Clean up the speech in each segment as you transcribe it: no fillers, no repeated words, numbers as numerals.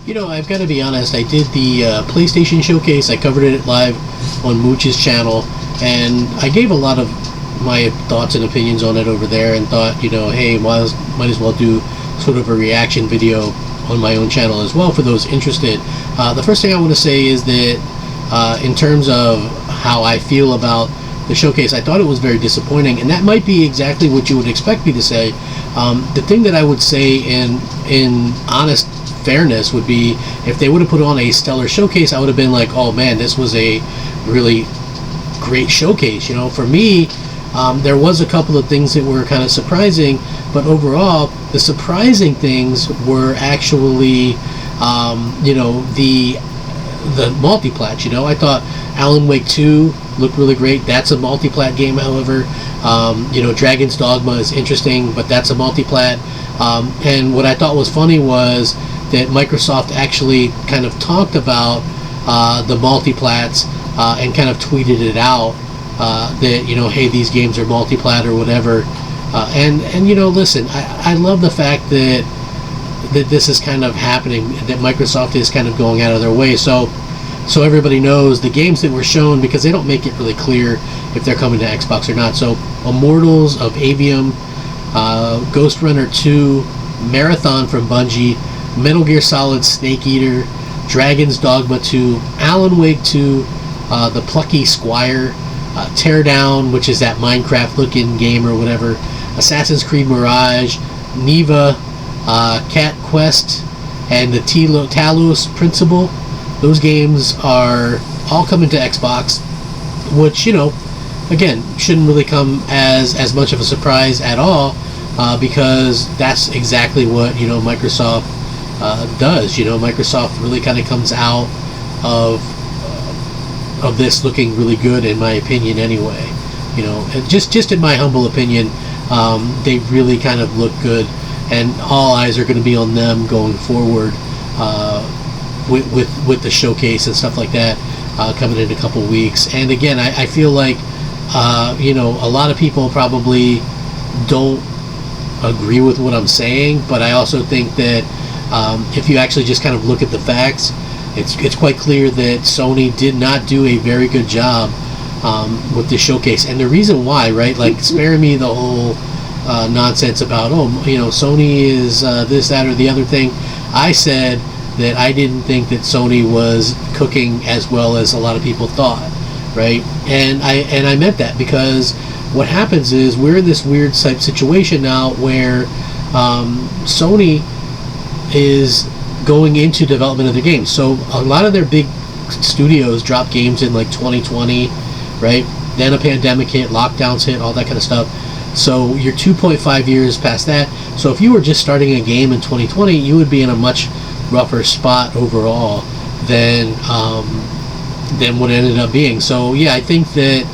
I've got to be honest. I did the PlayStation showcase. I covered it live on Mooch's channel, and I gave a lot of my thoughts and opinions on it over there, and thought, hey, might as well do sort of a reaction video on my own channel as well for those interested. The first thing I want to say is that in terms of how I feel about the showcase, I thought it was very disappointing, and that might be exactly what you would expect me to say. The thing that I would say in honest fairness would be, if they would have put on a stellar showcase, I would have been like, oh man, this was a really great showcase. For me, there was a couple of things that were kind of surprising, but overall the surprising things were actually the multiplat. I thought Alan Wake 2 looked really great. That's a multiplat game, however. Dragon's Dogma is interesting, but that's a multiplat. And what I thought was funny was that Microsoft actually kind of talked about the multiplats and kind of tweeted it out that, hey, these games are multiplat or whatever. And listen, I love the fact that this is kind of happening, that Microsoft is kind of going out of their way. So everybody knows the games that were shown, because they don't make it really clear if they're coming to Xbox or not. So Immortals of Avium, Ghost Runner 2, Marathon from Bungie, Metal Gear Solid Snake Eater, Dragon's Dogma 2, Alan Wake 2, The Plucky Squire, Teardown, which is that Minecraft looking game or whatever, Assassin's Creed Mirage, Neva, Cat Quest, and the Talos Principle. Those games are all coming to Xbox, which, again, shouldn't really come as much of a surprise at all, because that's exactly what, Microsoft does. Microsoft really kind of comes out of this looking really good, in my opinion anyway. Just in my humble opinion, they really kind of look good, and all eyes are going to be on them going forward with the showcase and stuff like that coming in a couple weeks. And again, I feel like a lot of people probably don't agree with what I'm saying, but I also think that if you actually just kind of look at the facts, it's quite clear that Sony did not do a very good job with the showcase. And the reason why, right? Like, spare me the whole nonsense about, Sony is this, that, or the other thing. I said that I didn't think that Sony was cooking as well as a lot of people thought, right? And I meant that, because what happens is we're in this weird type situation now where Sony is going into development of their games. So a lot of their big studios drop games in like 2020, right? Then a pandemic hit, lockdowns hit, all that kind of stuff. So you're 2.5 years past that. So if you were just starting a game in 2020, you would be in a much rougher spot overall than what it ended up being. So yeah, I think that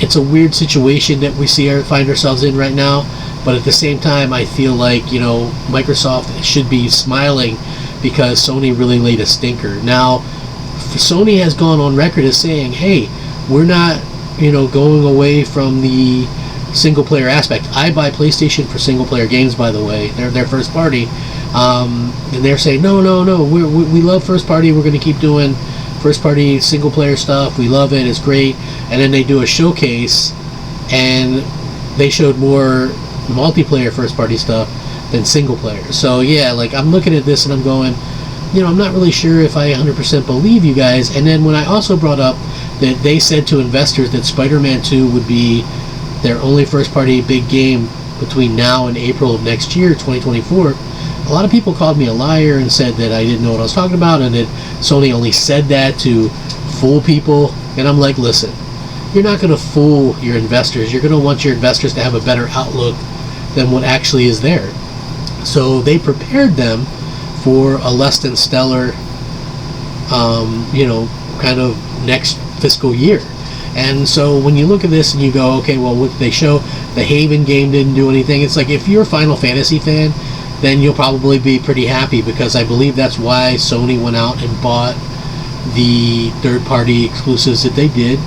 it's a weird situation that we find ourselves in right now. But at the same time, I feel like, Microsoft should be smiling, because Sony really laid a stinker. Now, Sony has gone on record as saying, hey, we're not, going away from the single player aspect. I buy PlayStation for single player games, by the way. They're their first party. And they're saying, no, we love first party. We're going to keep doing first party single player stuff. We love it. It's great. And then they do a showcase, and they showed more multiplayer first party stuff than single player. So yeah, like, I'm looking at this and I'm going, I'm not really sure if I 100% believe you guys. And then when I also brought up that they said to investors that Spider-Man 2 would be their only first party big game between now and April of next year, 2024, a lot of people called me a liar and said that I didn't know what I was talking about, and that Sony only said that to fool people. And I'm like, listen, you're not going to fool your investors. You're going to want your investors to have a better outlook than what actually is there. So they prepared them for a less than stellar, kind of next fiscal year. And so when you look at this and you go, okay, well, what did they show? The Haven game didn't do anything. It's like, if you're a Final Fantasy fan, then you'll probably be pretty happy, because I believe that's why Sony went out and bought the third-party exclusives that they did.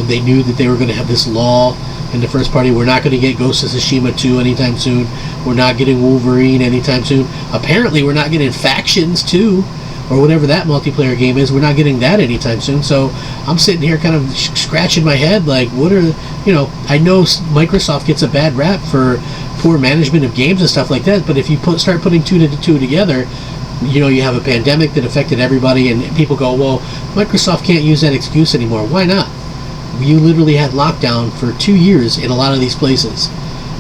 They knew that they were going to have this lull in the first party. We're not going to get Ghost of Tsushima 2 anytime soon. We're not getting Wolverine anytime soon. Apparently, we're not getting Factions 2, or whatever that multiplayer game is. We're not getting that anytime soon. So I'm sitting here kind of scratching my head, like, what are, I know Microsoft gets a bad rap for poor management of games and stuff like that, but if you start putting two together, you have a pandemic that affected everybody, and people go, well, Microsoft can't use that excuse anymore. Why not? You literally had lockdown for 2 years in a lot of these places,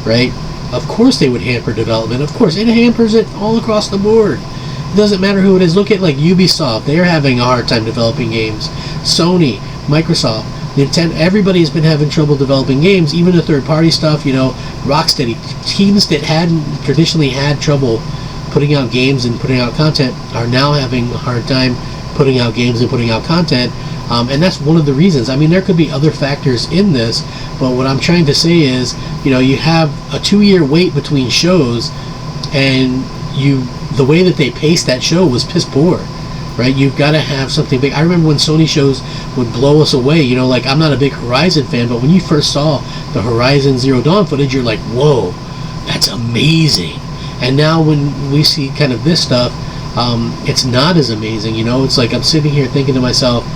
right? Of course they would hamper development. Of course, it hampers it all across the board. It doesn't matter who it is. Look at like Ubisoft. They're having a hard time developing games. Sony, Microsoft, Nintendo, everybody's been having trouble developing games, even the third-party stuff, Rocksteady. Teams that hadn't traditionally had trouble putting out games and putting out content are now having a hard time putting out games and putting out content. And that's one of the reasons. I mean, there could be other factors in this, but what I'm trying to say is, you have a 2-year wait between shows, and the way that they paced that show was piss poor, right? You've got to have something big. I remember when Sony shows would blow us away, like, I'm not a big Horizon fan, but when you first saw the Horizon Zero Dawn footage, you're like, whoa, that's amazing. And now when we see kind of this stuff, it's not as amazing, It's like I'm sitting here thinking to myself,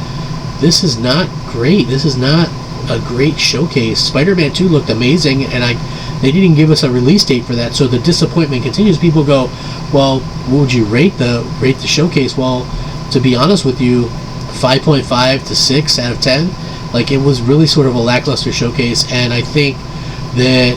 this is not great. This is not a great showcase. Spider-Man 2 looked amazing, and they didn't give us a release date for that, so the disappointment continues. People go, well, what would you rate the showcase? Well, to be honest with you, 5.5 to 6 out of 10. Like, it was really sort of a lackluster showcase, and I think that,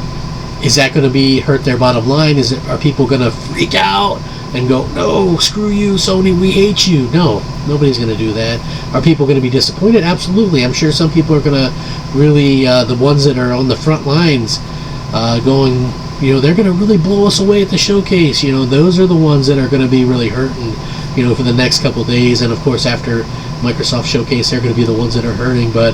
is that going to hurt their bottom line? Are people going to freak out and go, no, screw you, Sony, we hate you? No, nobody's going to do that. Are people going to be disappointed? Absolutely. I'm sure some people are going to really, the ones that are on the front lines, going, they're going to really blow us away at the showcase. Those are the ones that are going to be really hurting, for the next couple of days. And of course, after Microsoft Showcase, they're going to be the ones that are hurting. But,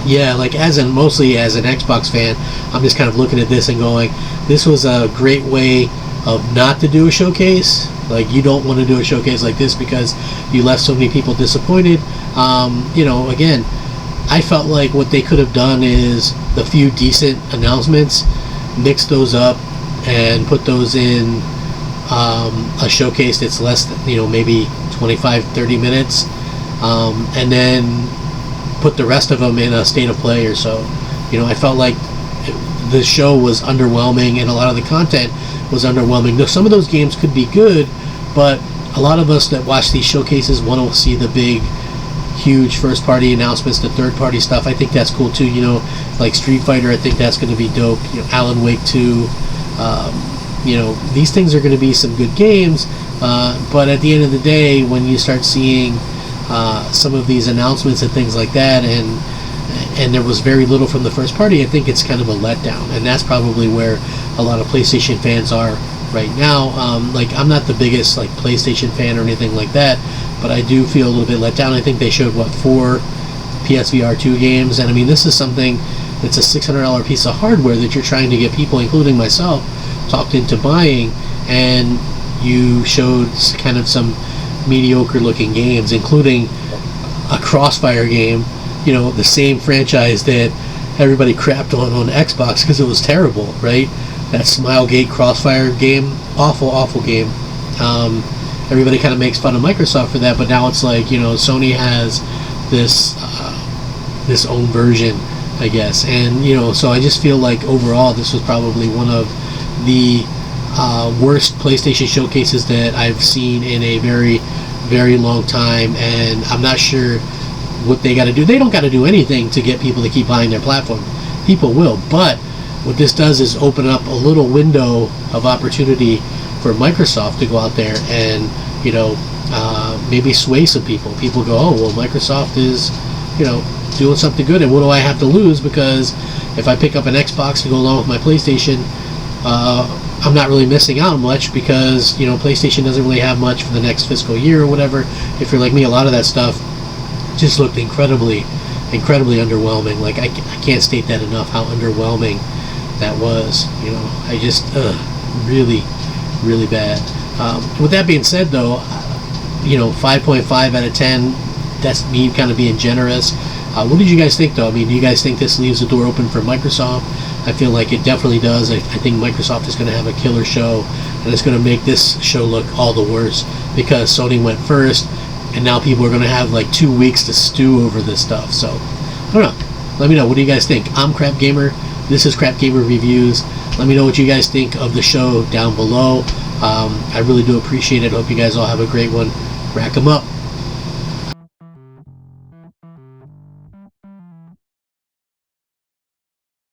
yeah, like mostly as an Xbox fan, I'm just kind of looking at this and going, this was a great way of not to do a showcase. Like, you don't want to do a showcase like this because you left so many people disappointed. Again, I felt like what they could have done is the few decent announcements, mix those up and put those in a showcase that's less than, maybe 25-30 minutes, and then put the rest of them in a state of play or so. I felt like the show was underwhelming, and a lot of the content was underwhelming. Now, some of those games could be good, but a lot of us that watch these showcases want to see the big, huge first-party announcements, the third-party stuff. I think that's cool too. Like Street Fighter, I think that's going to be dope. Alan Wake 2. These things are going to be some good games, but at the end of the day, when you start seeing some of these announcements and things like that, and there was very little from the first party, I think it's kind of a letdown, and that's probably where a lot of PlayStation fans are right now. Like, I'm not the biggest like PlayStation fan or anything like that, but I do feel a little bit let down. I think they showed 4 PSVR 2 games, and I mean, this is something that's a $600 piece of hardware that you're trying to get people, including myself, talked into buying, and you showed kind of some mediocre looking games, including a Crossfire game, the same franchise that everybody crapped on Xbox because it was terrible, right? That Smilegate Crossfire game, awful game. Everybody kind of makes fun of Microsoft for that, but now it's like, Sony has this own version, I guess, and so I just feel like overall this was probably one of the worst PlayStation showcases that I've seen in a very, very long time, and I'm not sure what they got to do. They don't got to do anything to get people to keep buying their platform. People will, but what this does is open up a little window of opportunity for Microsoft to go out there and maybe sway some people. People go, oh well, Microsoft is doing something good, and what do I have to lose? Because if I pick up an Xbox to go along with my PlayStation, I'm not really missing out much, because PlayStation doesn't really have much for the next fiscal year or whatever. If you're like me, a lot of that stuff just looked incredibly underwhelming. Like, I can't state that enough, how underwhelming that was. I just really bad. With that being said, though, 5.5 out of 10, that's me kind of being generous. What did you guys think, though? I mean, do you guys think this leaves the door open for Microsoft? I feel like it definitely does. I think Microsoft is going to have a killer show, and it's going to make this show look all the worse because Sony went first, and now people are going to have like 2 weeks to stew over this stuff. So, I don't know. Let me know. What do you guys think? I'm Crap Gamer. This is Crap Gamer Reviews. Let me know what you guys think of the show down below. I really do appreciate it. Hope you guys all have a great one. Rack 'em up.